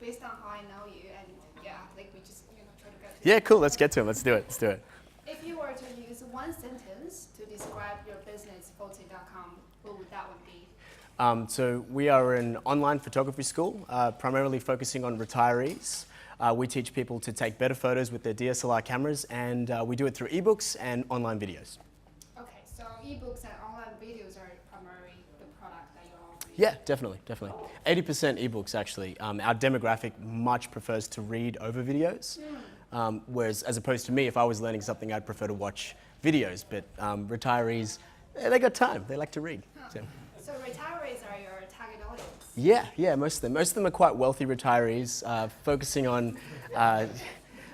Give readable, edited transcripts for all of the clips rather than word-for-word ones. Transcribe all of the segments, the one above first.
based on how I know you, and yeah, like we just try to get to Yeah, cool. Let's get to it. Let's do it. If you were to use one sentence to describe your business, Fallacy.com, what would that one be? So we are an online photography school, primarily focusing on retirees. We teach people to take better photos with their DSLR cameras, and we do it through ebooks and online videos. Okay, so ebooks and online videos are primarily the product that you're offering. Yeah, definitely. 80% ebooks, actually. Our demographic much prefers to read over videos, whereas as opposed to me, if I was learning something, I'd prefer to watch videos. But retirees, they got time. They like to read. Huh. So retirees are your target audience? Yeah, most of them. Most of them are quite wealthy retirees, focusing on,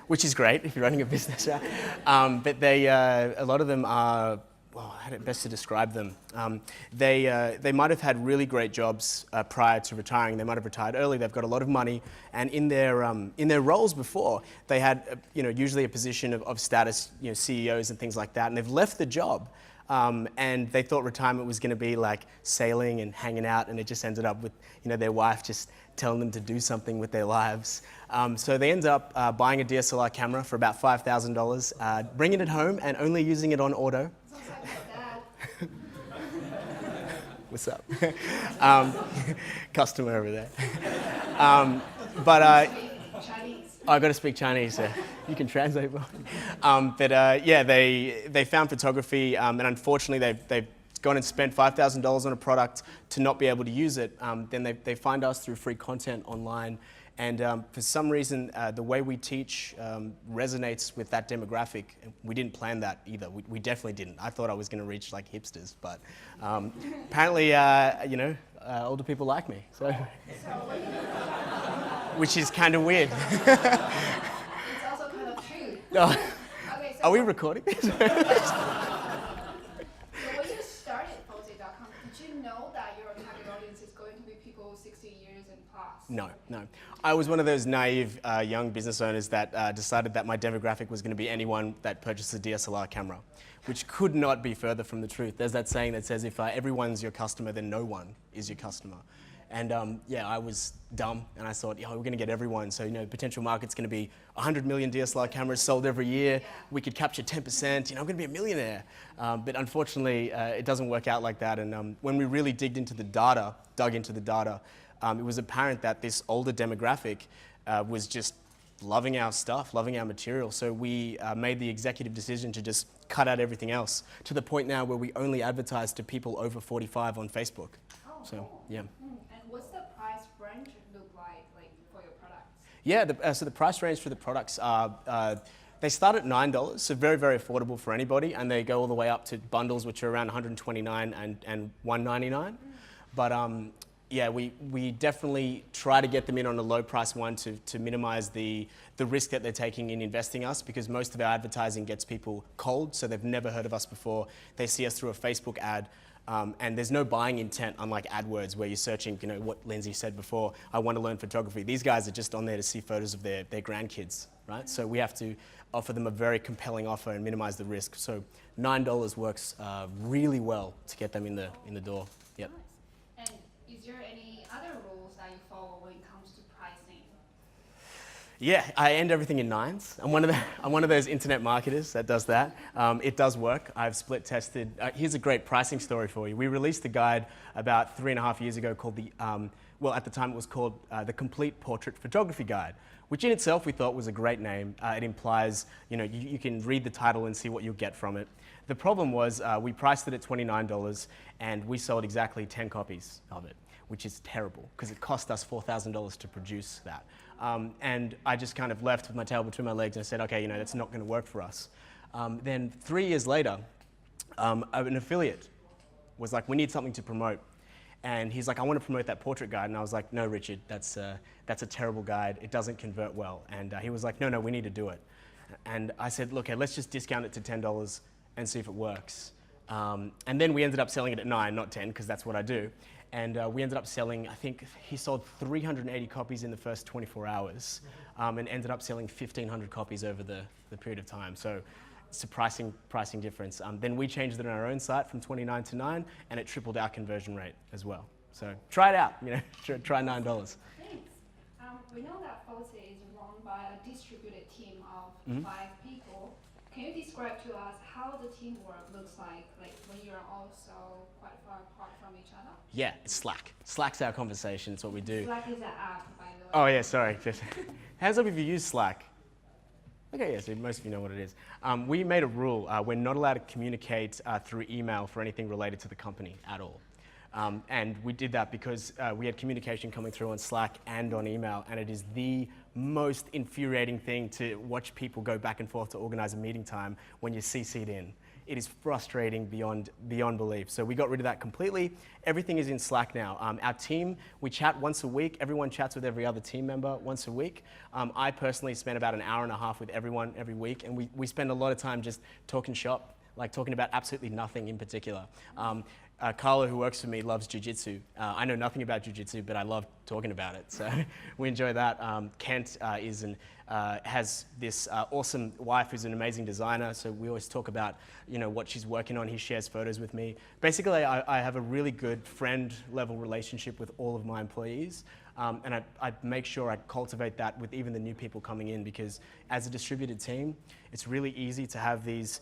which is great if you're running a business, right? But a lot of them are, well, how best to describe them? They might have had really great jobs prior to retiring. They might have retired early. They've got a lot of money, and in their roles before, they had usually a position of status, CEOs and things like that, and they've left the job. And they thought retirement was going to be like sailing and hanging out, and it just ended up with their wife just telling them to do something with their lives. So they ended up buying a DSLR camera for about $5,000, bringing it home and only using it on auto. Sounds like my dad. What's up? Customer over there. But Chinese. I got to speak Chinese. You can translate. Yeah, they found photography, and unfortunately, they've gone and spent $5,000 on a product to not be able to use it. Then they find us through free content online, and for some reason, the way we teach resonates with that demographic. We didn't plan that either. We definitely didn't. I thought I was going to reach like hipsters, but apparently, older people like me. So. Which is kind of weird. It's also kind of true. Oh. Okay, so Are we recording this? So when you started Fallacy.com, did you know that your target audience is going to be people 60 years and plus? No. I was one of those naive young business owners that decided that my demographic was going to be anyone that purchased a DSLR camera, which could not be further from the truth. There's that saying that says if everyone's your customer, then no one is your customer. And I was dumb, and I thought, we're going to get everyone. So, potential market's going to be 100 million DSLR cameras sold every year. We could capture 10%. I'm going to be a millionaire. But unfortunately, it doesn't work out like that. And when we really dug into the data, it was apparent that this older demographic was just loving our stuff, loving our material. So we made the executive decision to just cut out everything else, to the point now where we only advertise to people over 45 on Facebook. Oh, so, cool. yeah. And what's the price range look like for your products? Yeah, so the price range for the products are, they start at $9, so very, very affordable for anybody, and they go all the way up to bundles which are around $129 and $199. But we definitely try to get them in on a low price one to minimize the risk that they're taking in investing us, because most of our advertising gets people cold, so they've never heard of us before. They see us through a Facebook ad. And there's no buying intent, unlike AdWords, where you're searching, what Lindsay said before, I want to learn photography. These guys are just on there to see photos of their grandkids, right? So we have to offer them a very compelling offer and minimize the risk. So $9 works really well to get them in the door. Yep. Nice. And is there any other rules that you follow when it comes to pricing? Yeah, I end everything in nines. I'm one of those internet marketers that does that. It does work. I've split tested. Here's a great pricing story for you. We released a guide about 3.5 years ago called at the time it was called the Complete Portrait Photography Guide, which in itself we thought was a great name. It implies, you can read the title and see what you'll get from it. The problem was we priced it at $29 and we sold exactly 10 copies of it, which is terrible because it cost us $4,000 to produce that. And I just kind of left with my tail between my legs and I said, okay, that's not going to work for us. Then 3 years later, an affiliate was like, we need something to promote. And he's like, I want to promote that portrait guide. And I was like, no, Richard, that's a terrible guide. It doesn't convert well. And he was like, no, we need to do it. And I said, look, let's just discount it to $10 and see if it works. And then we ended up selling it at 9, not 10, because that's what I do. And we ended up selling, I think he sold 380 copies in the first 24 hours and ended up selling 1,500 copies over the period of time. So it's a pricing difference. Then we changed it on our own site from 29 to 9, and it tripled our conversion rate as well. So try it out, try $9. Thanks. we know that Fallacy is run by a distributed team of 5 people. Can you describe to us how the teamwork looks like when you're also quite far apart from each other? Yeah, it's Slack. Slack's our conversation. It's what we do. Slack is an app, by the way. Oh yeah, sorry. Hands up if you use Slack. Okay, yeah, so most of you know what it is. We made a rule. We're not allowed to communicate through email for anything related to the company at all. And we did that because we had communication coming through on Slack and on email, and it is the most infuriating thing to watch people go back and forth to organize a meeting time when you're CC'd in. It is frustrating beyond belief. So we got rid of that completely. Everything is in Slack now. Our team, we chat once a week. Everyone chats with every other team member once a week. I personally spend about an hour and a half with everyone every week, and we spend a lot of time just talking shop, like talking about absolutely nothing in particular. Carla, who works for me, loves jiu-jitsu. I know nothing about jiu-jitsu, but I love talking about it, so we enjoy that. Kent has this awesome wife who's an amazing designer, so we always talk about what she's working on. He shares photos with me. Basically, I have a really good friend-level relationship with all of my employees, and I make sure I cultivate that with even the new people coming in, because as a distributed team, it's really easy to have these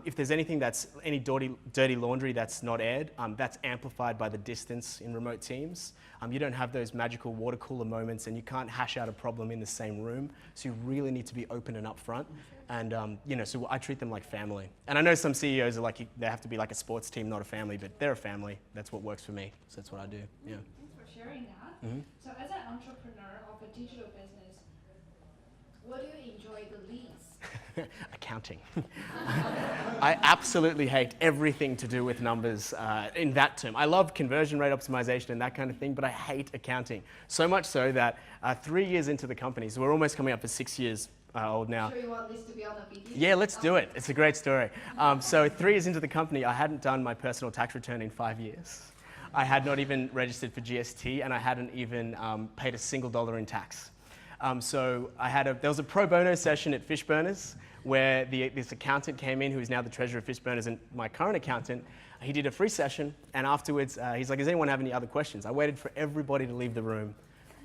if there's anything any dirty laundry that's not aired, that's amplified by the distance in remote teams. You don't have those magical water cooler moments, and you can't hash out a problem in the same room. So you really need to be open and upfront. And so I treat them like family. And I know some CEOs are like, they have to be like a sports team, not a family, but they're a family. That's what works for me. So that's what I do. Yeah. Thanks for sharing that. So as an entrepreneur of a digital business, what do you enjoy the least? Accounting. I absolutely hate everything to do with numbers in that term. I love conversion rate optimization and that kind of thing, but I hate accounting. So much so that 3 years into the company, so we're almost coming up for 6 years old now. Sure you want this to be on the video? Yeah, let's do it. It's a great story. So 3 years into the company, I hadn't done my personal tax return in 5 years. I had not even registered for GST, and I hadn't even paid a single dollar in tax. So there was a pro bono session at Fishburners where this accountant came in who is now the treasurer of Fishburners, and my current accountant, he did a free session, and afterwards he's like, does anyone have any other questions? I waited for everybody to leave the room.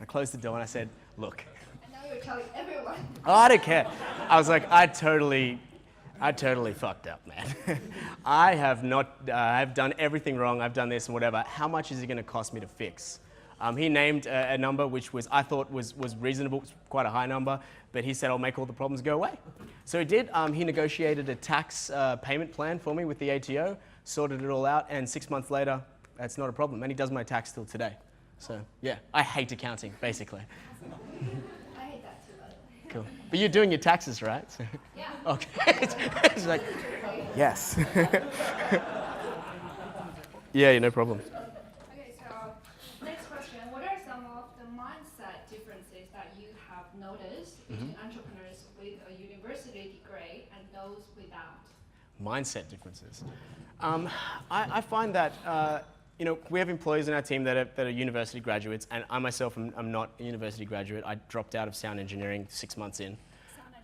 I closed the door and I said, look. And now you're telling everyone. Oh, I don't care. I was like, I totally fucked up, man. I've done everything wrong. I've done this and whatever. How much is it going to cost me to fix? He named a number which I thought was reasonable, it was quite a high number, but he said, I'll make all the problems go away. So he did. He negotiated a tax payment plan for me with the ATO, sorted it all out, and 6 months later, that's not a problem. And he does my tax still today. So yeah, I hate accounting, basically. I hate that too, by the way. Cool. But you're doing your taxes, right? So, Yeah. okay. It's like, yes. Yeah, no problem. Okay, so next question. What are some of the mindset differences that you have noticed between entrepreneurs with a university degree and those without? Mindset differences. I find that we have employees in our team that are university graduates, and I myself am not a university graduate. I dropped out of sound engineering 6 months in. Sound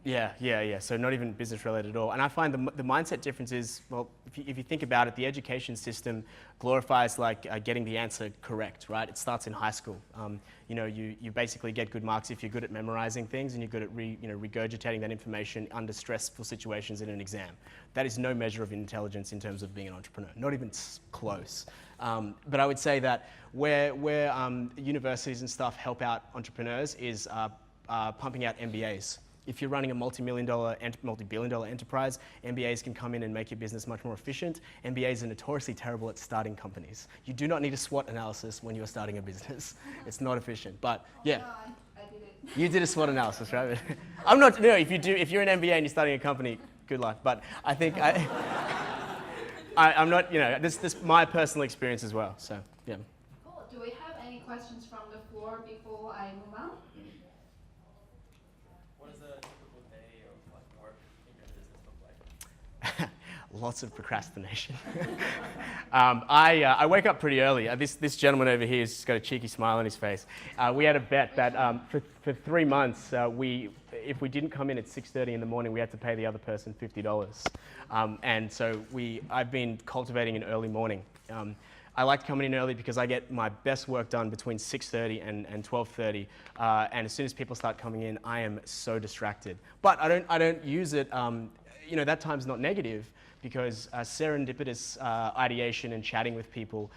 engineering? Yeah. So not even business related at all. And I find the mindset difference is, well, if you think about it, the education system glorifies getting the answer correct, right? It starts in high school. You basically get good marks if you're good at memorizing things and you're good at regurgitating that information under stressful situations in an exam. That is no measure of intelligence in terms of being an entrepreneur, not even close. But I would say that where universities and stuff help out entrepreneurs is pumping out MBAs. If you're running a multi-billion dollar enterprise, MBAs can come in and make your business much more efficient. MBAs are notoriously terrible at starting companies. You do not need a SWOT analysis when you're starting a business. It's not efficient, but yeah. No, I did it. You did a SWOT analysis, right? If you're an MBA and you're starting a company, good luck. But I think I'm not, this is my personal experience as well, so yeah. Cool. Do we have any questions from the floor before I move on? What does a typical day of work in your business look like? Lots of procrastination. I wake up pretty early. This gentleman over here has got a cheeky smile on his face. We had a bet that for 3 months, if we didn't come in at 6:30 in the morning, we had to pay the other person $50. And so I've been cultivating an early morning. I like coming in early because I get my best work done between 6:30 and 12:30. And as soon as people start coming in, I am so distracted. But I don't use it. That time's not negative because serendipitous ideation and chatting with people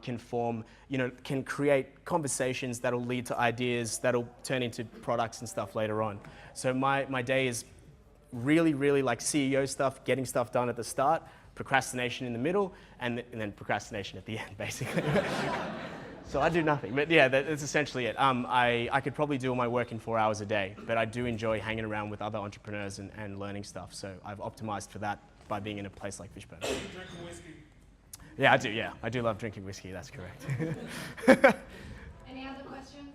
can create conversations that'll lead to ideas that'll turn into products and stuff later on. So my day is really, really like CEO stuff, getting stuff done at the start, procrastination in the middle, and then procrastination at the end, basically. So I do nothing, but yeah, that's essentially it. I could probably do all my work in 4 hours a day, but I do enjoy hanging around with other entrepreneurs and learning stuff, so I've optimized for that by being in a place like Fishburne. Drinking whiskey. Yeah, I do, yeah. I do love drinking whiskey, that's correct. Any other questions?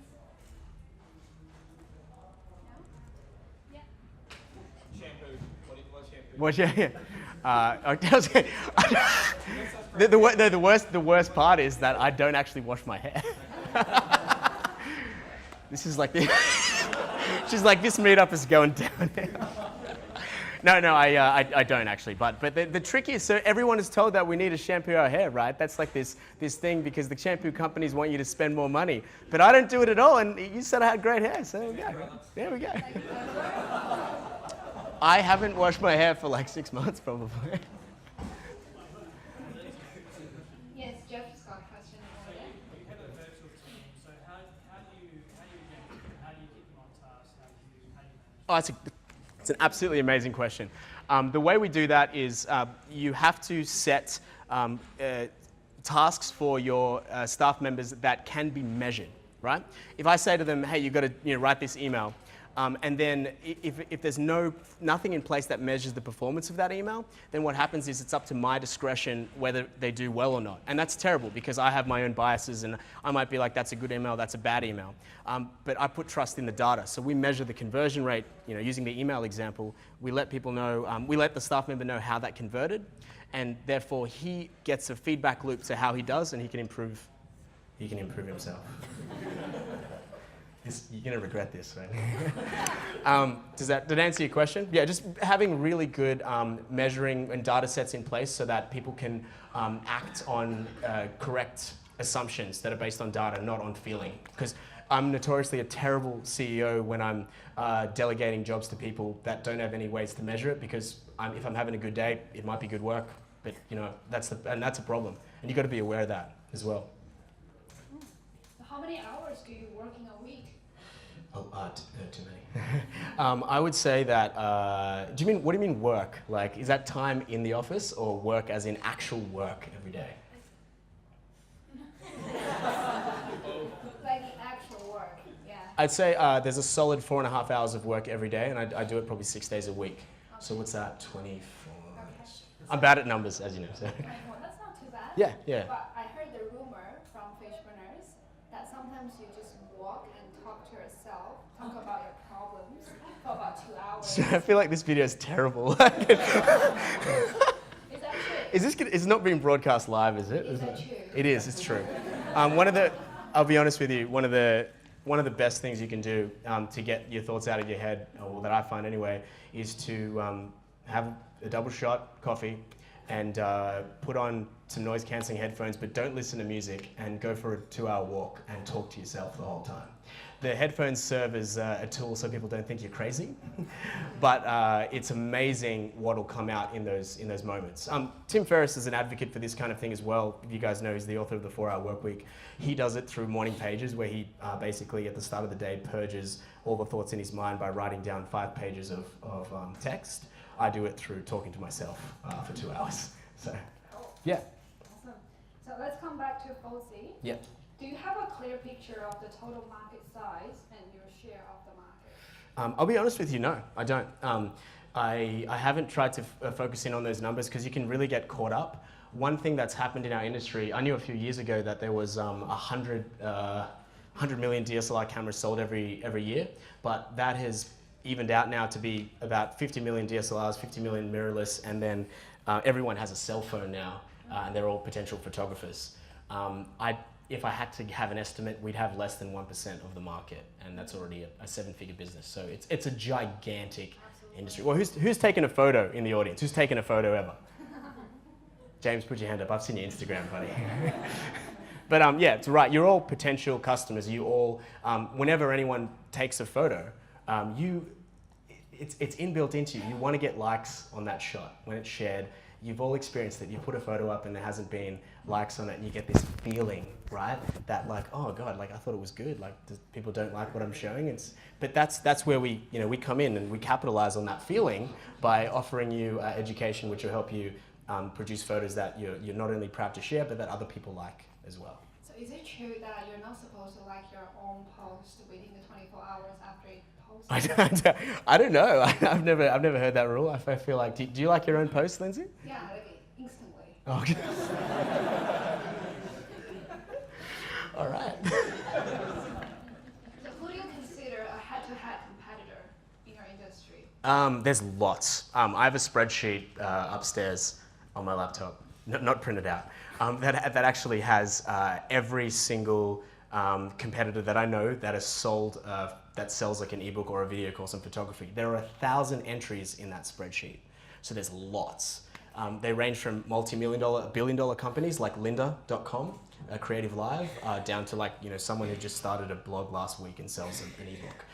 No? Yeah. Shampoo. What shampoo? What, yeah. The worst part is that I don't actually wash my hair. This is like she's like, this meetup is going downhill. No, I don't actually. But the trick is, so everyone is told that we need to shampoo our hair, right? That's like this thing because the shampoo companies want you to spend more money. But I don't do it at all, and you said I had great hair, so there we go. There we go. I haven't washed my hair for like 6 months, probably. Yes, Jeff's got a question over there. You have a virtual team, so how do you again, how do you keep them on task? How do you manage? Oh, it's an absolutely amazing question. The way we do that is you have to set tasks for your staff members that can be measured, right? If I say to them, hey, you've got to write this email, and then if there's nothing in place that measures the performance of that email, then what happens is it's up to my discretion whether they do well or not. And that's terrible because I have my own biases and I might be like, that's a good email, that's a bad email. But I put trust in the data. So we measure the conversion rate, using the email example. We let people know, we let the staff member know how that converted, and therefore he gets a feedback loop to how he does, and he can improve himself. You're going to regret this, right? Did that answer your question? Yeah, just having really good measuring and data sets in place so that people can act on correct assumptions that are based on data, not on feeling. Because I'm notoriously a terrible CEO when I'm delegating jobs to people that don't have any ways to measure it, because if I'm having a good day, it might be good work, but that's a problem. And you've got to be aware of that as well. So how many hours do you work in a week? Oh, too many. I would say that, what do you mean work? Like, is that time in the office or work as in actual work every day? Like actual work, yeah. I'd say there's a solid 4.5 hours of work every day, and I do it probably 6 days a week. Okay. So what's that, 24? Okay. I'm bad at numbers, as you know. So. Well, that's not too bad. Yeah. But I heard the rumor from Fishburners that sometimes you just walk and talk to yourself, talk about your problems for about 2 hours. I feel like this video is terrible. Is that true? It's not being broadcast live, is it? Is that true? It is, it's true. I'll be honest with you, one of the best things you can do to get your thoughts out of your head, or that I find anyway, is to have a double shot coffee and put on some noise cancelling headphones, but don't listen to music, and go for a 2-hour walk and talk to yourself the whole time. The headphones serve as a tool so people don't think you're crazy, but it's amazing what will come out in those moments. Tim Ferriss is an advocate for this kind of thing as well. If you guys know, he's the author of the 4-Hour Workweek. He does it through morning pages, where he basically at the start of the day purges all the thoughts in his mind by writing down 5 pages of text. I do it through talking to myself for 2 hours. So, yeah. Awesome. So let's come back to Fallacy. Yeah. Do you have a clear picture of the total market size and your share of the market? I'll be honest with you, no, I don't. I haven't tried to focus in on those numbers because you can really get caught up. One thing that's happened in our industry, I knew a few years ago that there was 100 million DSLR cameras sold every year, but that has evened out now to be about 50 million DSLRs, 50 million mirrorless, and then everyone has a cell phone now, and they're all potential photographers. If I had to have an estimate, we'd have less than 1% of the market, and that's already a 7-figure business. So it's a gigantic industry. Well, who's taken a photo in the audience? Who's taken a photo ever? James, put your hand up. I've seen your Instagram, buddy. But yeah, it's right. You're all potential customers. You all, whenever anyone takes a photo, it's inbuilt into you. You want to get likes on that shot. When it's shared, you've all experienced it. You put a photo up and there hasn't been likes on it, and you get this feeling, right? That like, oh God, like I thought it was good. Like people don't like what I'm showing. But that's where we come in and we capitalize on that feeling by offering you education, which will help you produce photos that you're not only proud to share, but that other people like as well. So is it true that you're not supposed to like your own post within the 24 hours after it posted? I don't know. I've never heard that rule. I feel like, do you like your own post, Lindsay? Yeah, like instantly. Okay. All right. So who do you consider a head-to-head competitor in your industry? There's lots. I have a spreadsheet upstairs on my laptop, not printed out, that actually has every single competitor that I know that has sold, that sells like an ebook or a video course in photography. There are 1,000 entries in that spreadsheet. So there's lots. They range from multi-million-dollar, billion-dollar companies like lynda.com, Creative Live, down to like, someone who just started a blog last week and sells an ebook.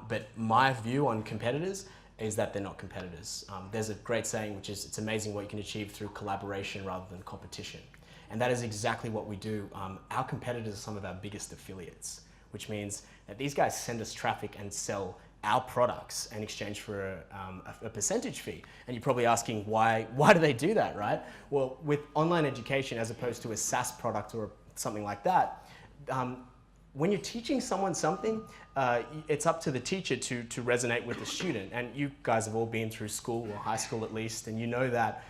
But my view on competitors is that they're not competitors. There's a great saying, which is, it's amazing what you can achieve through collaboration rather than competition. And that is exactly what we do. Our competitors are some of our biggest affiliates, which means that these guys send us traffic and sell our products in exchange for a percentage fee. And you're probably asking, why do they do that, right? Well, with online education, as opposed to a SaaS product or something like that, when you're teaching someone something, it's up to the teacher to resonate with the student. And you guys have all been through school, or high school at least, and you know that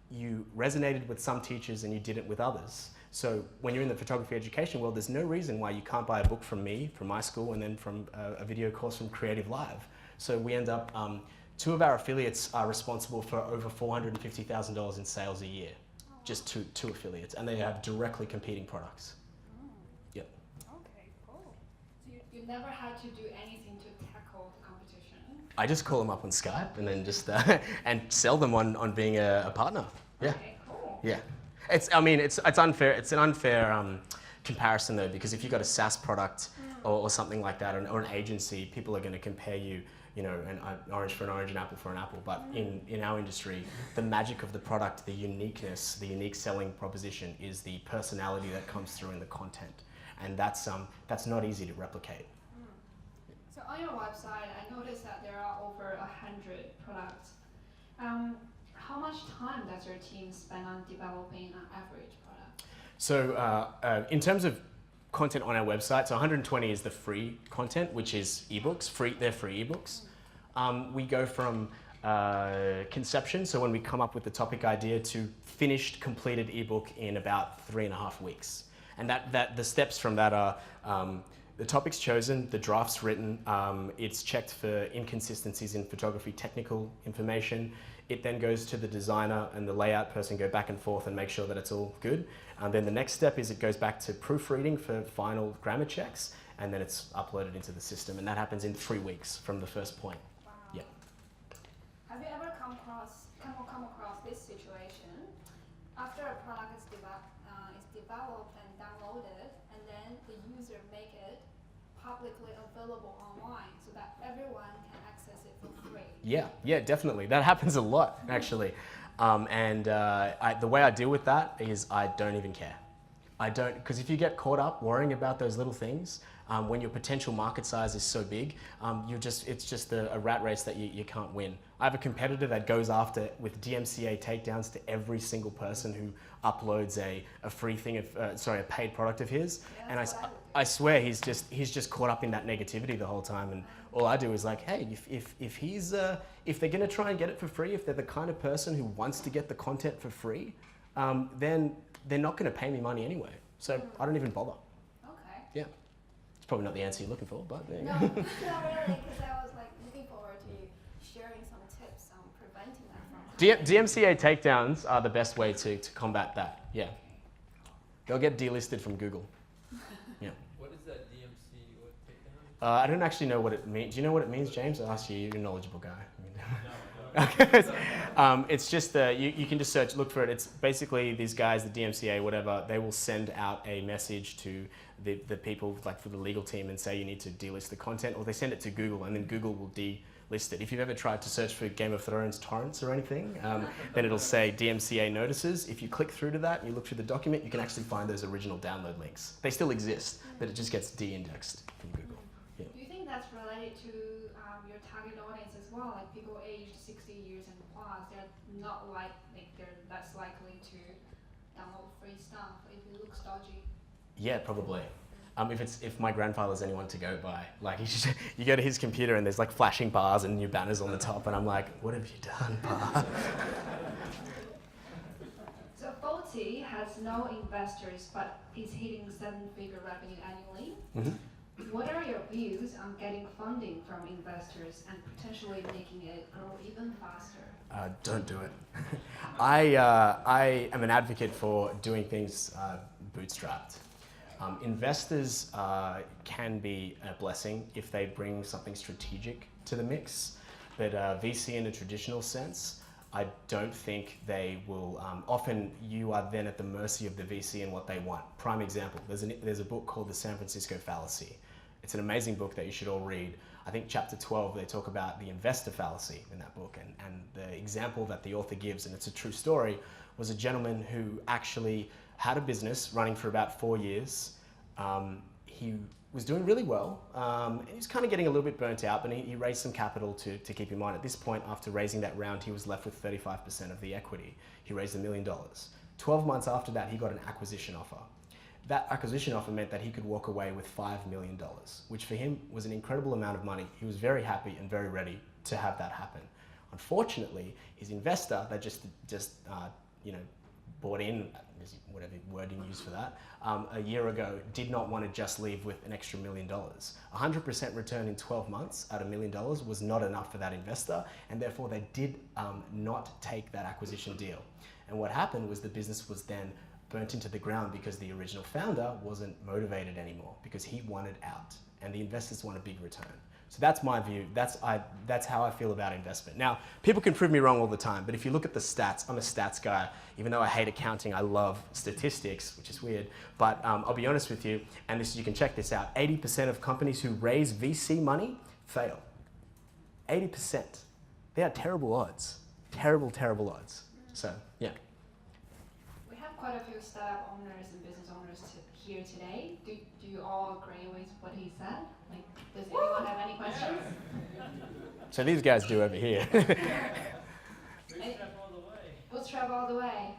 you resonated with some teachers and you didn't with others. So when you're in the photography education world, there's no reason why you can't buy a book from me, from my school, and then from a video course from Creative Live. So we end up, 2 of our affiliates are responsible for over $450,000 in sales a year. Just two affiliates, and they have directly competing products. Yep. Okay, cool. So you never had to do anything to tackle the competition? I just call them up on Skype and then just and sell them on being a partner. Yeah. Okay, cool. Yeah. It's unfair. It's an unfair comparison though, because if you've got a SaaS product or something like that, or an agency, people are going to compare you, an orange for an orange, an apple for an apple. But in our industry, the magic of the product, the uniqueness, the unique selling proposition is the personality that comes through in the content, and that's not easy to replicate. So on your website, I noticed that there are over 100 products. How much time does your team spend on developing an average product? So in terms of content on our website, so 120 is the free content, which is ebooks. They're free ebooks. We go from conception, so when we come up with the topic idea, to finished, completed ebook in about 3.5 weeks. And the steps from that are the topic's chosen, the draft's written, it's checked for inconsistencies in photography technical information. It then goes to the designer and the layout person, go back and forth and make sure that it's all good. And then the next step is it goes back to proofreading for final grammar checks, and then it's uploaded into the system. And that happens in 3 weeks from the first point. Wow. Yeah. Have you ever come across this situation? After a product is developed and downloaded, and then the user make it publicly available online so that everyone can access it for free. Yeah, definitely. That happens a lot, actually. The way I deal with that is I don't even care. Because if you get caught up worrying about those little things, when your potential market size is so big, it's just a rat race that you can't win. I have a competitor that goes after, with DMCA takedowns, to every single person who uploads a free thing a paid product of his. Yeah, and I swear he's just caught up in that negativity the whole time. And all I do is like, hey, if they're gonna try and get it for free, if they're the kind of person who wants to get the content for free, then they're not gonna pay me money anyway. So I don't even bother. Okay. Yeah. It's probably not the answer you're looking for, but there you No, go. not really, because I was like looking forward to you sharing some tips on preventing that from DMCA takedowns are the best way to combat that. Yeah. They'll get delisted from Google. Yeah. What is that DMC? What takedown? I don't actually know what it means. Do you know what it means, James? I'll ask you. You're a knowledgeable guy. No. It's just you can just look for it. It's basically these guys, the DMCA, whatever. They will send out a message to the people, like for the legal team, and say you need to delist the content, or they send it to Google, and then Google will delist it. If you've ever tried to search for Game of Thrones torrents or anything, then it'll say DMCA notices. If you click through to that and you look through the document, you can actually find those original download links. They still exist, but it just gets de-indexed from Google. Yeah. Do you think that's related to your target audience as well? Like people aged 60 years and plus, they're not like they're less likely to download free stuff if it looks dodgy. Yeah, probably. If my grandfather's anyone to go by, like you go to his computer and there's like flashing bars and new banners on the top, and I'm like, what have you done, pa? So Fallacy has no investors, but is hitting 7-figure revenue annually. Mm-hmm. What are your views on getting funding from investors and potentially making it grow even faster? Don't do it. I am an advocate for doing things bootstrapped. Investors can be a blessing if they bring something strategic to the mix, but VC in a traditional sense, I don't think they will. Often you are then at the mercy of the VC and what they want. Prime example, there's a book called the San Francisco Fallacy. It's an amazing book that you should all read. I think chapter 12, they talk about the Investor Fallacy in that book, and the example that the author gives, and it's a true story, was a gentleman who actually had a business running for about 4 years. He was doing really well, and he was kind of getting a little bit burnt out, but he raised some capital to keep him on. At this point, after raising that round, he was left with 35% of the equity. He raised $1 million. 12 months after that, he got an acquisition offer. That acquisition offer meant that he could walk away with $5 million, which for him was an incredible amount of money. He was very happy and very ready to have that happen. Unfortunately, his investor that just bought in, whatever word you use for that, a year ago, did not want to just leave with an extra $1 million. 100% return in 12 months at $1 million was not enough for that investor, and therefore they did not take that acquisition deal. And what happened was the business was then burnt into the ground because the original founder wasn't motivated anymore because he wanted out, and the investors want a big return. So that's my view. That's how I feel about investment. Now, people can prove me wrong all the time, but if you look at the stats, I'm a stats guy. Even though I hate accounting, I love statistics, which is weird. But I'll be honest with you, and you can check this out. 80% of companies who raise VC money fail. 80%. They are terrible odds. Terrible, terrible odds. So, yeah. We have quite a few startup owners and business owners here today. Do you all agree with what he said? Like, does anyone have any questions? So these guys do over here. Bootstrap all the way. Bootstrap all the way.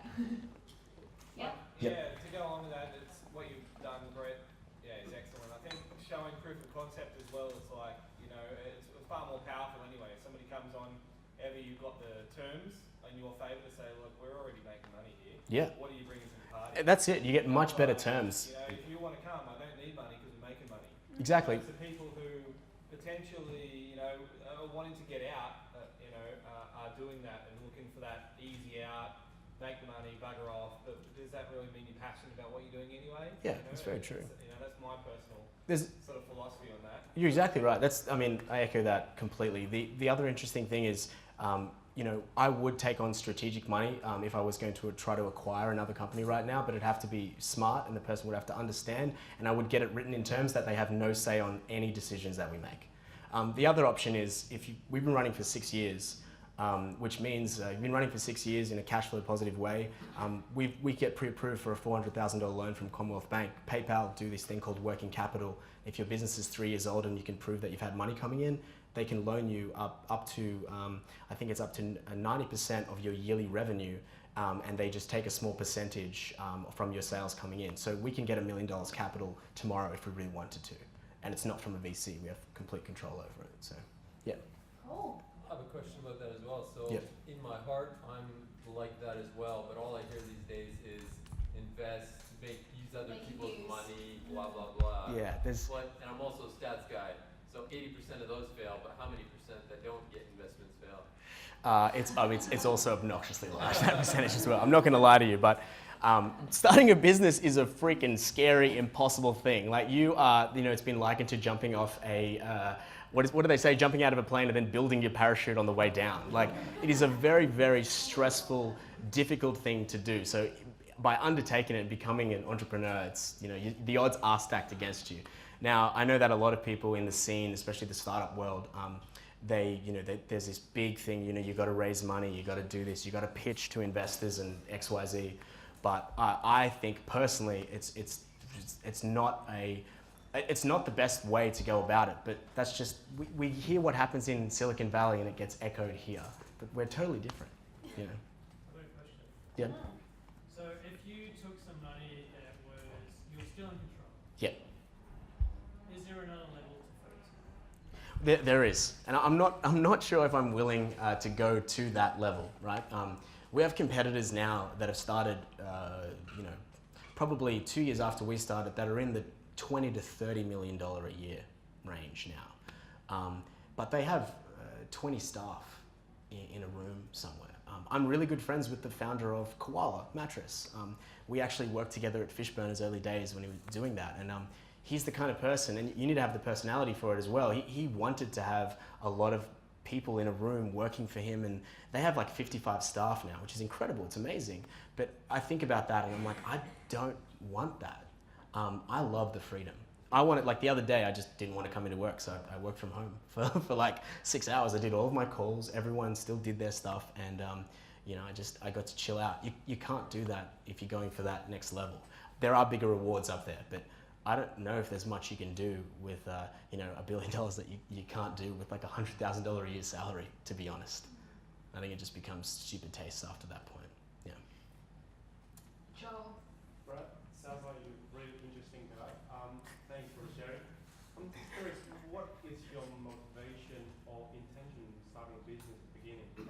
Yeah. Yeah, to go on with that, it's what you've done, Brett, is excellent. I think showing proof of concept as well is like, it's far more powerful anyway. If somebody comes on, ever you've got the terms in your favour to say, look, we're already making money here. Yeah. What are you bringing to the party? That's it. You get much better terms. If you want to come, I don't need money because we're making money. Exactly. It's the people who potentially, are wanting to get out, are doing that and looking for that easy out, make the money, bugger off. But does that really mean you're passionate about what you're doing anyway? Yeah, that's very true. That's my personal sort of philosophy on that. You're exactly right. I echo that completely. The other interesting thing is, I would take on strategic money if I was going to try to acquire another company right now, but it'd have to be smart and the person would have to understand, and I would get it written in terms that they have no say on any decisions that we make. The other option is, we've been running for 6 years, which means you've been running for 6 years in a cash flow positive way. We get pre-approved for a $400,000 loan from Commonwealth Bank. PayPal do this thing called working capital. If your business is 3 years old and you can prove that you've had money coming in, they can loan you up to, I think it's up to 90% of your yearly revenue, and they just take a small percentage from your sales coming in. So we can get $1 million capital tomorrow if we really wanted to. And it's not from a VC, we have complete control over it, so, yeah. Oh. I have a question about that as well. So Yep. in my heart, I'm like that as well, but all I hear these days is invest, use other Make people's use. money, blah, blah, blah. Yeah, And I'm also a stats guy, so 80% of those fail, but how many percent that don't get investments fail? It's also obnoxiously large, that percentage as well. I'm not going to lie to you, but starting a business is a freaking scary, impossible thing. Like it's been likened to jumping off a what do they say? Jumping out of a plane and then building your parachute on the way down. Like, it is a very, very stressful, difficult thing to do. So by undertaking it and becoming an entrepreneur, it's, you know, the odds are stacked against you. Now, I know that a lot of people in the scene, especially the startup world, there's this big thing, you know, you got to raise money, you got to do this, you got to pitch to investors and X, Y, Z. But I think personally, it's not the best way to go about it. But that's just, we hear what happens in Silicon Valley and it gets echoed here. But we're totally different, you know. I've got a question. Yeah. So if you took some money that was, you were still in control. Yeah. Is there another level to focus on? There is, and I'm not sure if I'm willing to go to that level, right? We have competitors now that have started, probably 2 years after we started, that are in the $20 to $30 million a year range now, but they have 20 staff in a room somewhere. I'm really good friends with the founder of Koala Mattress. We actually worked together at Fishburner's early days when he was doing that, and he's the kind of person, and you need to have the personality for it as well. He wanted to have a lot of people in a room working for him, and they have like 55 staff now, which is incredible. It's amazing. But I think about that and I'm like, I don't want that. I love the freedom. I want it, like the other day, I just didn't want to come into work, so I worked from home for like 6 hours. I did all of my calls, everyone still did their stuff, and I got to chill out. You can't do that if you're going for that next level. There are bigger rewards up there, but I don't know if there's much you can do with $1 billion that you can't do with like $100,000 a year salary, to be honest. I think it just becomes stupid taste after that point. Yeah. Joel. Brad, sounds like you're a really interesting guy. Thanks for sharing. I'm curious, what is your motivation or intention in starting a business at the beginning and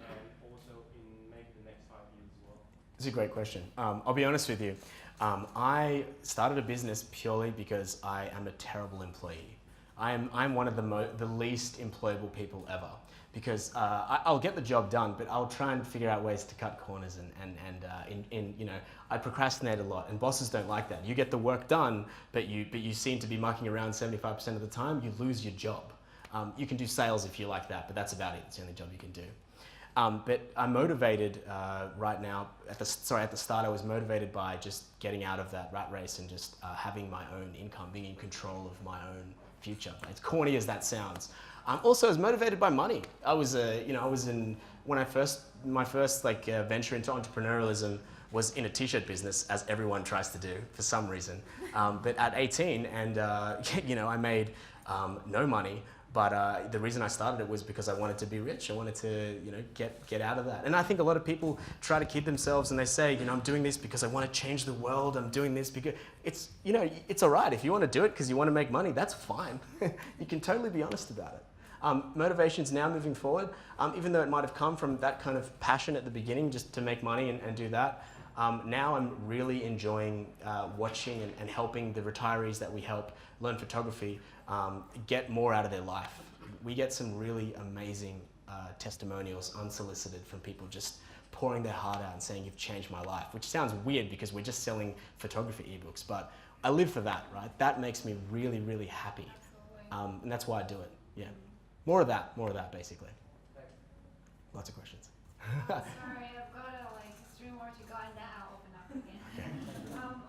also in maybe the next 5 years as well? It's a great question. I'll be honest with you. I started a business purely because I am a terrible employee. I'm one of the least employable people ever, because I'll get the job done, but I'll try and figure out ways to cut corners and I procrastinate a lot, and bosses don't like that. You get the work done, but you seem to be mucking around 75% of the time. You lose your job. You can do sales if you like that, but that's about it. It's the only job you can do. But I'm motivated right now. At the start, I was motivated by just getting out of that rat race and just having my own income, being in control of my own future. As corny as that sounds. Also, I was motivated by money. My first venture into entrepreneurialism was in a t-shirt business, as everyone tries to do for some reason. But at 18, and I made no money. But the reason I started it was because I wanted to be rich. I wanted to, get out of that. And I think a lot of people try to kid themselves and they say, I'm doing this because I want to change the world. I'm doing this because it's all right. If you want to do it because you want to make money, that's fine. You can totally be honest about it. Motivations now moving forward, even though it might have come from that kind of passion at the beginning just to make money and do that, now I'm really enjoying watching and helping the retirees that we help learn photography get more out of their life. We get some really amazing testimonials unsolicited from people just pouring their heart out and saying, you've changed my life, which sounds weird because we're just selling photography ebooks, but I live for that, right? That makes me really, really happy. And that's why I do it, yeah. More of that, basically. Thanks. Lots of questions. Sorry, I've got 3 more to go and then I'll open up again.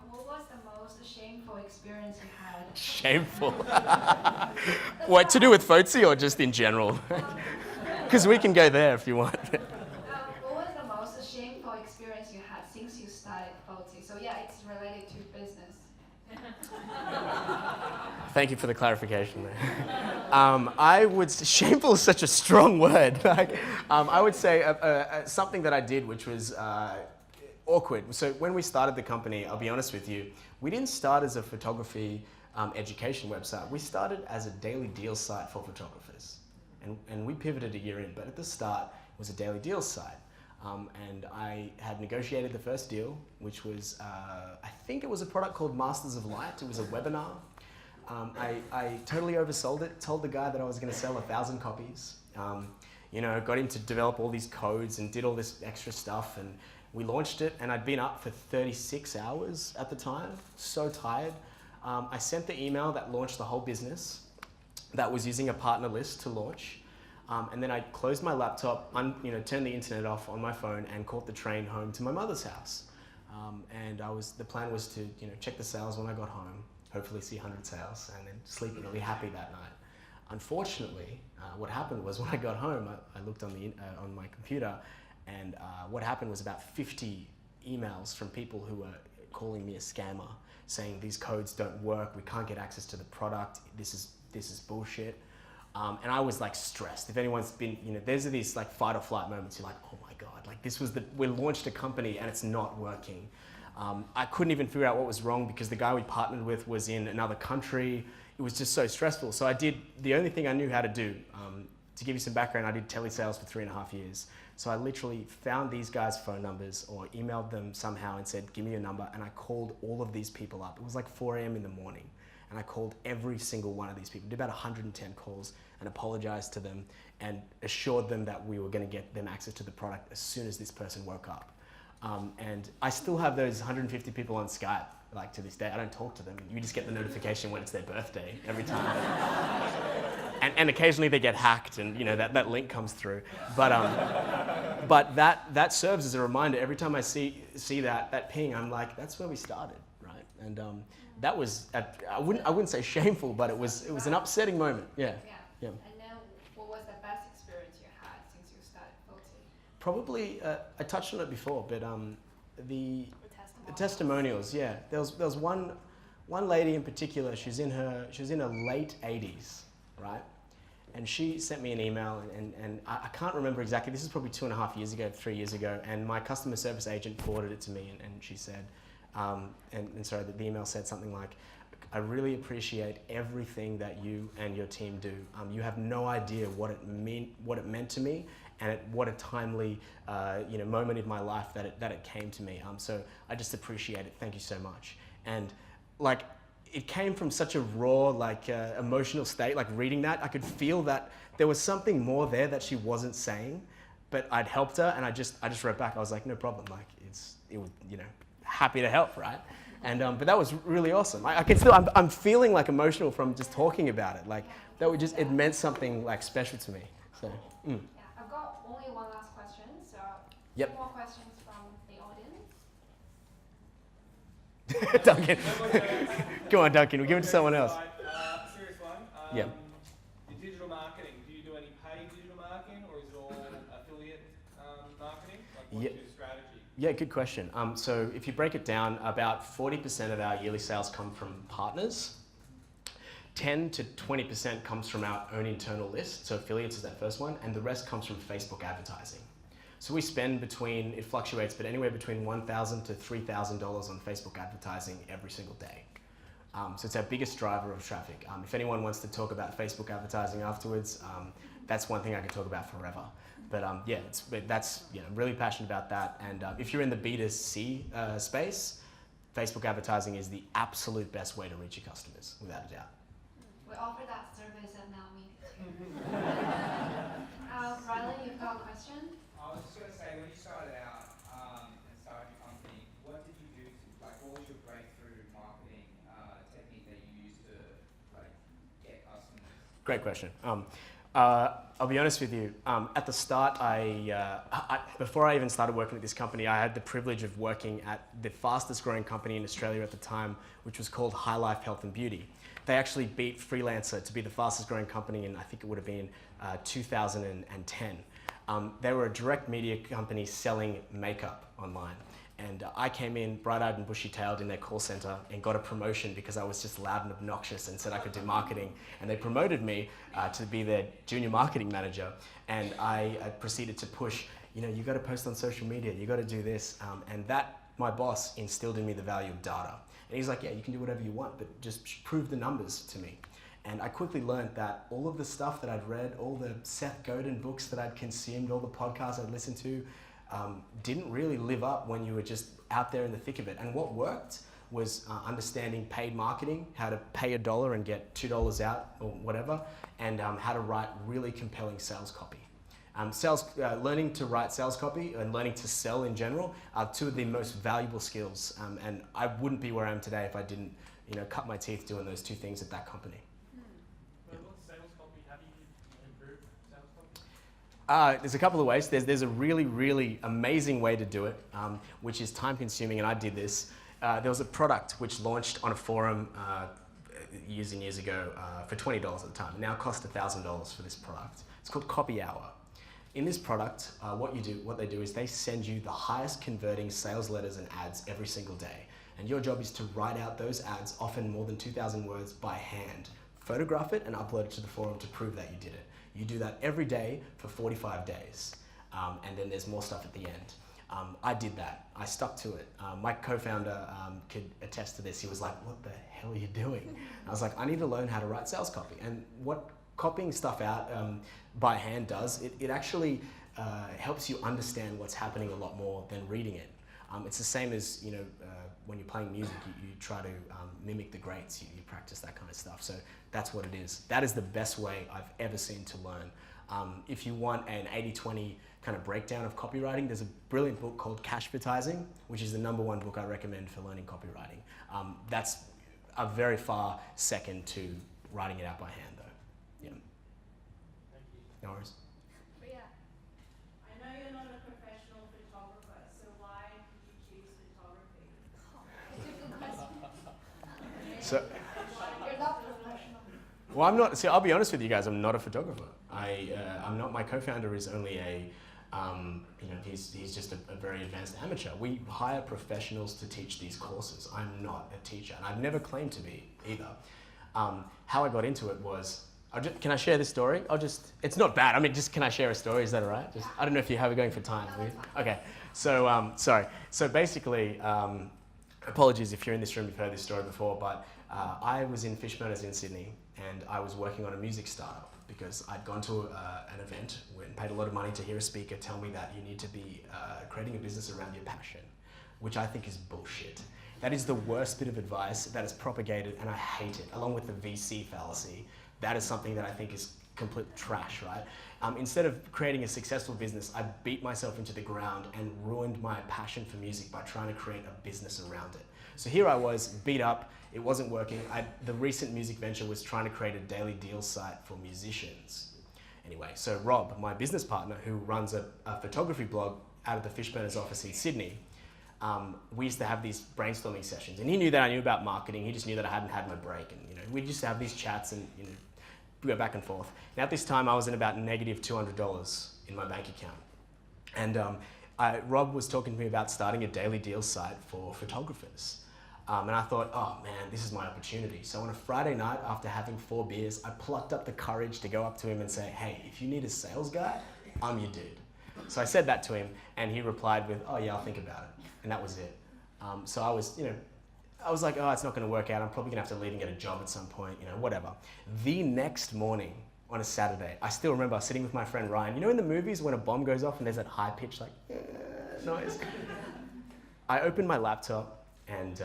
What was the most shameful experience you had? Shameful. What, to do with FOTSI or just in general? Because we can go there if you want. What was the most shameful experience you had since you started FOTSI? So yeah, it's related to business. Thank you for the clarification there. Shameful is such a strong word. I would say something that I did which was awkward. So when we started the company, I'll be honest with you, we didn't start as a photography education website. We started as a daily deals site for photographers. And we pivoted a year in, but at the start, it was a daily deals site. And I had negotiated the first deal, which was, I think it was a product called Masters of Light. It was a webinar. I totally oversold it, told the guy that I was going to sell 1,000 copies. Got him to develop all these codes and did all this extra stuff. And we launched it, and I'd been up for 36 hours at the time, so tired. I sent the email that launched the whole business, that was using a partner list to launch. And then I closed my laptop, turned the internet off on my phone, and caught the train home to my mother's house. And the plan was to check the sales when I got home, hopefully see 100 sales, and then sleep really happy that night. Unfortunately, what happened was when I got home, I looked on my computer, and what happened was about 50 emails from people who were calling me a scammer, saying these codes don't work, we can't get access to the product, this is bullshit. And I was like stressed. If anyone's been, there's these like fight or flight moments, you're like, oh my God, like we launched a company and it's not working. I couldn't even figure out what was wrong because the guy we partnered with was in another country. It was just so stressful. So I did the only thing I knew how to do. To give you some background, I did telesales for 3.5 years. So I literally found these guys' phone numbers or emailed them somehow and said, give me your number. And I called all of these people up. It was like 4 a.m. in the morning. And I called every single one of these people, did about 110 calls, and apologized to them and assured them that we were going to get them access to the product as soon as this person woke up. And I still have those 150 people on Skype, like to this day. I don't talk to them. You just get the notification when it's their birthday every time. and occasionally they get hacked and that link comes through. But that serves as a reminder. Every time I see that ping, I'm like, that's where we started, right? And that was, I wouldn't say shameful, but it was an upsetting moment. Yeah. And then what was the best experience you had since you started Fallacy? Probably, I touched on it before, but the The testimonials, yeah. There was one lady in particular. She was in her late 80s, right? And she sent me an email, and I can't remember exactly. This is probably 2.5 years ago, 3 years ago. And my customer service agent forwarded it to me, and she said, the email said something like, I really appreciate everything that you and your team do. You have no idea what it meant to me, and what a timely moment in my life that it came to me. So I just appreciate it. Thank you so much. And like, it came from such a raw, emotional state. Like reading that, I could feel that there was something more there that she wasn't saying, but I'd helped her, and I just wrote back. I was like, no problem. Like it was happy to help, right? And but that was really awesome. I can still, I'm feeling like emotional from just talking about it. Like it meant something like special to me. So. Yeah, I've got only one last question. So yep. 2 more questions from the audience. Duncan. Come on, Duncan. We'll give it to someone else. Serious one. Yeah. Your digital marketing. Do you do any paid digital marketing, or is it all affiliate marketing? Like, what's your strategy? Yeah, good question. So if you break it down, about 40% of our yearly sales come from partners. 10 to 20% comes from our own internal list, so affiliates is that first one, and the rest comes from Facebook advertising. So we spend it fluctuates, but anywhere between $1,000 to $3,000 on Facebook advertising every single day. So it's our biggest driver of traffic. If anyone wants to talk about Facebook advertising afterwards, that's one thing I could talk about forever. But I'm really passionate about that. And if you're in the B2C space, Facebook advertising is the absolute best way to reach your customers, without a doubt. We offer that service at Meow. Riley, you've got a question? I was just going to say, when you started out and started your company, what did you do what was your breakthrough marketing technique that you used to get customers? Great question. I'll be honest with you. At the start, before I even started working at this company, I had the privilege of working at the fastest growing company in Australia at the time, which was called High Life Health and Beauty. They actually beat Freelancer to be the fastest growing company in, I think it would have been 2010. They were a direct media company selling makeup online. And I came in bright-eyed and bushy-tailed in their call center and got a promotion because I was just loud and obnoxious and said I could do marketing. And they promoted me to be their junior marketing manager. And I proceeded to push, you got to post on social media, you got to do this. And that, my boss, instilled in me the value of data. And he's like, yeah, you can do whatever you want, but just prove the numbers to me. And I quickly learned that all of the stuff that I'd read, all the Seth Godin books that I'd consumed, all the podcasts I'd listened to, didn't really live up when you were just out there in the thick of it. And what worked was understanding paid marketing, how to pay $1 and get $2 out or whatever, and how to write really compelling sales copy. Learning to write sales copy and learning to sell in general are 2 of the most valuable skills. And I wouldn't be where I am today if I didn't, cut my teeth doing those 2 things at that company. What's There's a couple of ways. There's a really, really amazing way to do it, which is time consuming, and I did this. There was a product which launched on a forum years and years ago for $20 at the time. It now costs $1,000 for this product. It's called Copy Hour. In this product, what they do is they send you the highest converting sales letters and ads every single day. And your job is to write out those ads, often more than 2,000 words by hand, photograph it and upload it to the forum to prove that you did it. You do that every day for 45 days. And then there's more stuff at the end. I did that. I stuck to it. My co-founder could attest to this. He was like, what the hell are you doing? And I was like, I need to learn how to write sales copy. And what copying stuff out by hand does, it actually helps you understand what's happening a lot more than reading it. It's the same as, when you're playing music, you try to mimic the greats, you practice that kind of stuff. So that's what it is. That is the best way I've ever seen to learn. If you want an 80-20 kind of breakdown of copywriting, there's a brilliant book called Cashvertising, which is the #1 book I recommend for learning copywriting. That's a very far second to writing it out by hand, though. Yeah. Thank you. No worries. But yeah. I know you're not a professional photographer, so why did you choose photography? It's a good question. So, You're not professional. well, I'm not. See, I'll be honest with you guys. I'm not a photographer. I'm not. My co-founder is only a. He's just a very advanced amateur. We hire professionals to teach these courses. I'm not a teacher, and I've never claimed to be either. How I got into it was. Can I share this story? It's not bad. I mean, can I share a story? Is that all right? I don't know if you have it going for time. Okay. So, sorry. So basically, apologies if you're in this room, you've heard this story before, but I was in Fishburners in Sydney, and I was working on a music startup because I'd gone to an event and paid a lot of money to hear a speaker tell me that you need to be creating a business around your passion, which I think is bullshit. That is the worst bit of advice that is propagated, and I hate it, along with the VC fallacy. That is something that I think is complete trash, right? Instead of creating a successful business, I beat myself into the ground and ruined my passion for music by trying to create a business around it. So here I was, beat up, it wasn't working. The recent music venture was trying to create a daily deals site for musicians. Anyway, so Rob, my business partner, who runs a photography blog out of the Fishburners office in Sydney, we used to have these brainstorming sessions. And he knew that I knew about marketing, he just knew that I hadn't had my break. And we used to have these chats and go back and forth. And at this time, I was in about negative $200 in my bank account. And Rob was talking to me about starting a daily deals site for photographers. And I thought, oh man, this is my opportunity. So on a Friday night, after having 4 beers, I plucked up the courage to go up to him and say, hey, if you need a sales guy, I'm your dude. So I said that to him, and he replied with, oh yeah, I'll think about it. And that was it. So I was like, oh, it's not going to work out. I'm probably going to have to leave and get a job at some point, whatever. The next morning, on a Saturday, I still remember sitting with my friend Ryan. In the movies when a bomb goes off and there's that high-pitched noise? I opened my laptop and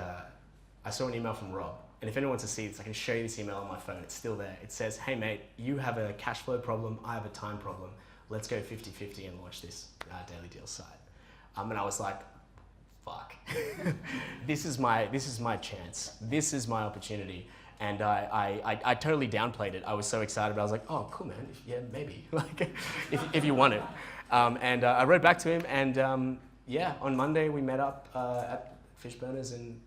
I saw an email from Rob. And if anyone wants to see this, I can show you this email on my phone. It's still there. It says, hey mate, you have a cash flow problem, I have a time problem. Let's go 50-50 and launch this daily deal site. And I was like, fuck. This is my chance. This is my opportunity. And I totally downplayed it. I was so excited, but I was like, oh, cool, man. Yeah, maybe. if you want it. And I wrote back to him, and on Monday we met up at Fishburners, and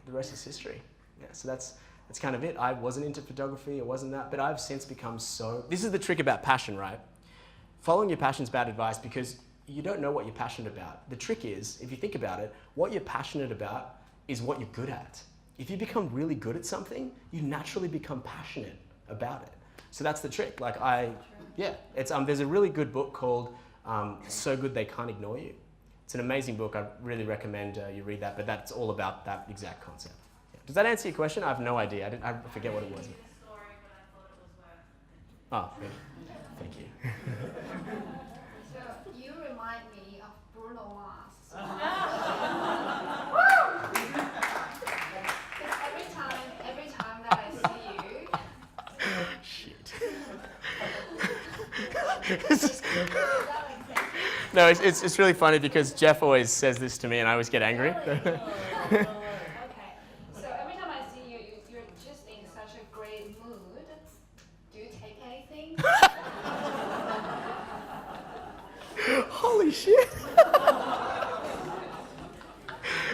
the rest is history. Yeah, so that's kind of it. I wasn't into photography, it wasn't that, but I've since become so. This is the trick about passion, right? Following your passion is bad advice because you don't know what you're passionate about. The trick is, if you think about it, what you're passionate about is what you're good at. If you become really good at something, you naturally become passionate about it. So that's the trick. There's a really good book called So Good They Can't Ignore You. It's an amazing book. I really recommend you read that, but that's all about that exact concept. Yeah. Does that answer your question? I have no idea. I forget what it was. Oh, yeah. Thank you. So you remind me of Bruno Mars. Every time that I see you. Shit. No, it's really funny because Jeff always says this to me and I always get angry. Okay. So every time I see you, you're just in such a great mood. Do you take anything?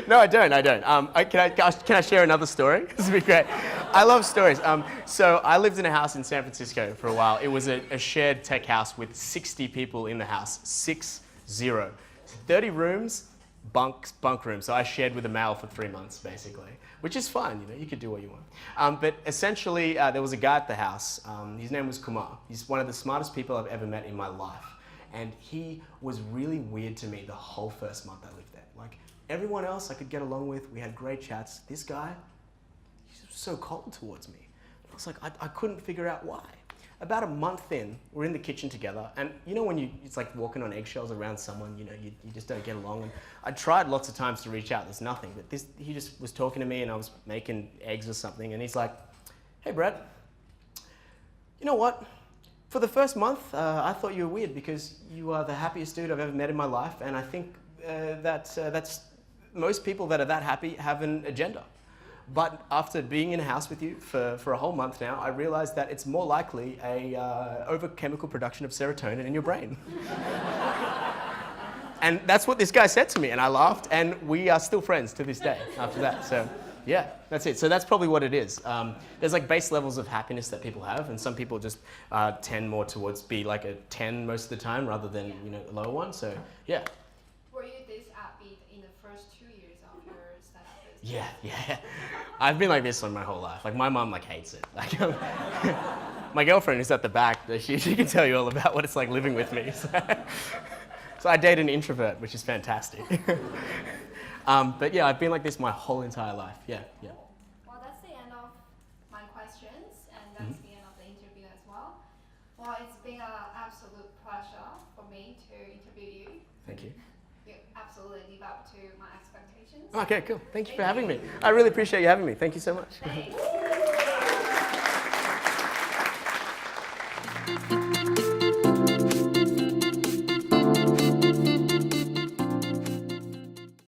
No, I don't. Can I share another story? This would be great. I love stories. So I lived in a house in San Francisco for a while. It was a shared tech house with 60 people in the house, 60. 30 rooms, bunk rooms. So I shared with a male for 3 months, basically, which is fine. You could do what you want. But essentially, there was a guy at the house. His name was Kumar. He's one of the smartest people I've ever met in my life. And he was really weird to me the whole first month I lived there. Like, everyone else I could get along with. We had great chats. This guy, he was so cold towards me. I was like, I couldn't figure out why. About a month in, we're in the kitchen together, and when it's like walking on eggshells around someone, you just don't get along. And I tried lots of times to reach out, there's nothing. But he just was talking to me, and I was making eggs or something, and he's like, "Hey, Brett, you know what? For the first month, I thought you were weird because you are the happiest dude I've ever met in my life, and I think that's most people that are that happy have an agenda. But after being in a house with you for a whole month now, I realized that it's more likely a over-chemical production of serotonin in your brain." And that's what this guy said to me, and I laughed, and we are still friends to this day after that. So yeah, that's it. So that's probably what it is. There's like base levels of happiness that people have, and some people just tend more towards be like a 10 most of the time rather than a lower one. So yeah. Were you this upbeat in the first 2 years of your startup business? Yeah. I've been like this my whole life. Like, my mom hates it. Like, my girlfriend who's at the back, she can tell you all about what it's like living with me. So I date an introvert, which is fantastic. But yeah, I've been like this my whole entire life. Yeah. Well, that's the end of my questions, and that's the end of the interview as well. Well, it's been an absolute pleasure for me to interview you. Thank you. You absolutely live up to my expectations. Okay, cool. Thank you for having me. I really appreciate you having me. Thank you so much. Thanks.